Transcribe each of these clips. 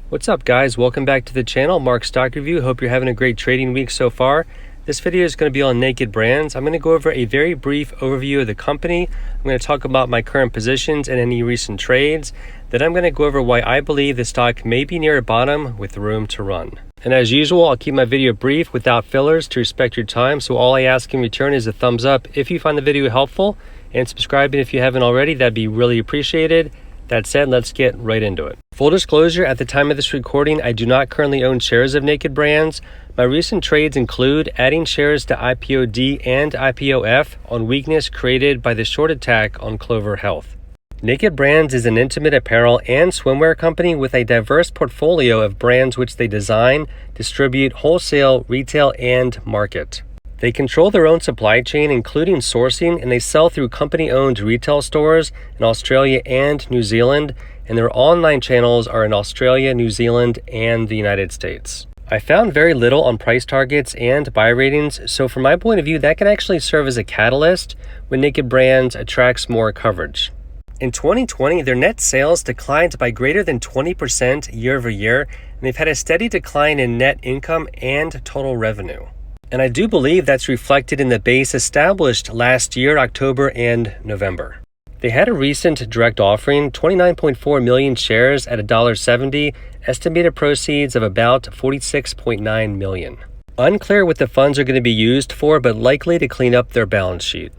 What's up, guys? Welcome back to the channel, Mark Stock Review. Hope you're having a great trading week so far. This video is going to be on Naked Brands. I'm going to go over a very brief overview of the company. I'm going to talk about my current positions and any recent trades. Then I'm going to go over why I believe the stock may be near a bottom with room to run. And as usual, I'll keep my video brief without fillers to respect your time. So all I ask in return is a thumbs up if you find the video helpful, and subscribing if you haven't already. That'd be really appreciated. That said, let's get right into it. Full disclosure, at the time of this recording, I do not currently own shares of Naked Brands. My recent trades include adding shares to IPOD and IPOF on weakness created by the short attack on Clover Health. Naked Brands is an intimate apparel and swimwear company with a diverse portfolio of brands which they design, distribute, wholesale, retail, and market. They control their own supply chain, including sourcing, and they sell through company-owned retail stores in Australia and New Zealand, and their online channels are in Australia, New Zealand, and the United States. I found very little on price targets and buy ratings, so from my point of view, that can actually serve as a catalyst when Naked Brands attracts more coverage. In 2020, their net sales declined by greater than 20% year over year, and they've had a steady decline in net income and total revenue. And I do believe that's reflected in the base established last year, October and November. They had a recent direct offering, 29.4 million shares at $1.70, estimated proceeds of about $46.9 million. Unclear what the funds are going to be used for, but likely to clean up their balance sheet.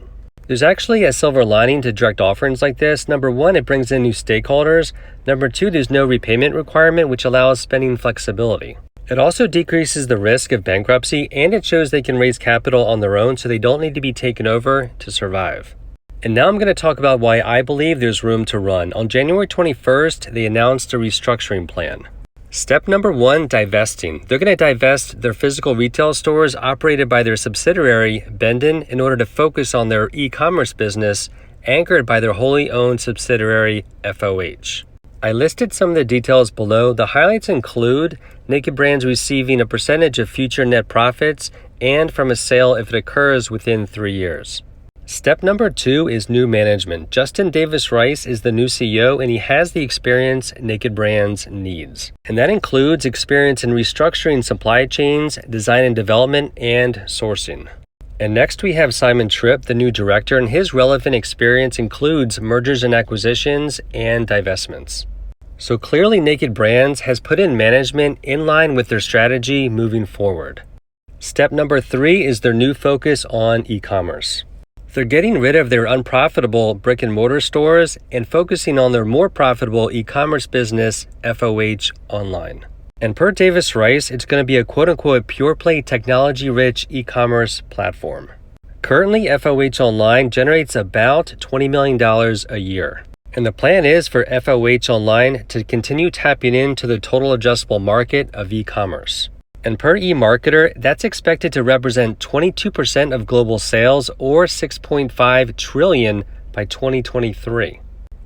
There's actually a silver lining to direct offerings like this. Number one, it brings in new stakeholders. Number two, there's no repayment requirement, which allows spending flexibility. It also decreases the risk of bankruptcy, and it shows they can raise capital on their own so they don't need to be taken over to survive. And now I'm going to talk about why I believe there's room to run. On January 21st, they announced a restructuring plan. Step number one, divesting. They're going to divest their physical retail stores operated by their subsidiary, Bendon, in order to focus on their e-commerce business anchored by their wholly owned subsidiary, FOH. I listed some of the details below. The highlights include Naked Brands receiving a percentage of future net profits and from a sale if it occurs within 3 years. Step number two is new management. Justin Davis Rice is the new CEO, and he has the experience Naked Brands needs. And that includes experience in restructuring supply chains, design and development, and sourcing. And next we have Simon Tripp, the new director, and his relevant experience includes mergers and acquisitions and divestments. So clearly Naked Brands has put in management in line with their strategy moving forward. Step number three is their new focus on e-commerce. They're getting rid of their unprofitable brick and mortar stores and focusing on their more profitable e-commerce business, FOH Online. And per Davis Rice, it's going to be a quote-unquote pure-play technology-rich e-commerce platform. Currently, FOH Online generates about $20 million a year. And the plan is for FOH Online to continue tapping into the total addressable market of e-commerce. And per eMarketer, that's expected to represent 22% of global sales or $6.5 trillion by 2023.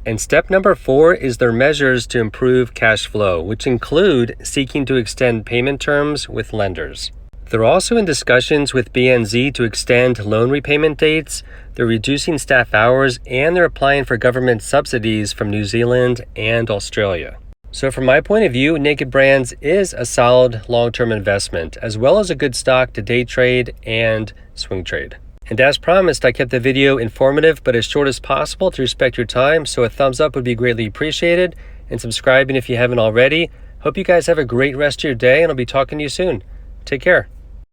And step number four is their measures to improve cash flow, which include seeking to extend payment terms with lenders. They're also in discussions with BNZ to extend loan repayment dates, they're reducing staff hours, and they're applying for government subsidies from New Zealand and Australia. So from my point of view, Naked Brands is a solid long-term investment, as well as a good stock to day trade and swing trade. And as promised, I kept the video informative but as short as possible to respect your time, so a thumbs up would be greatly appreciated, and subscribing if you haven't already. Hope you guys have a great rest of your day, and I'll be talking to you soon. Take care.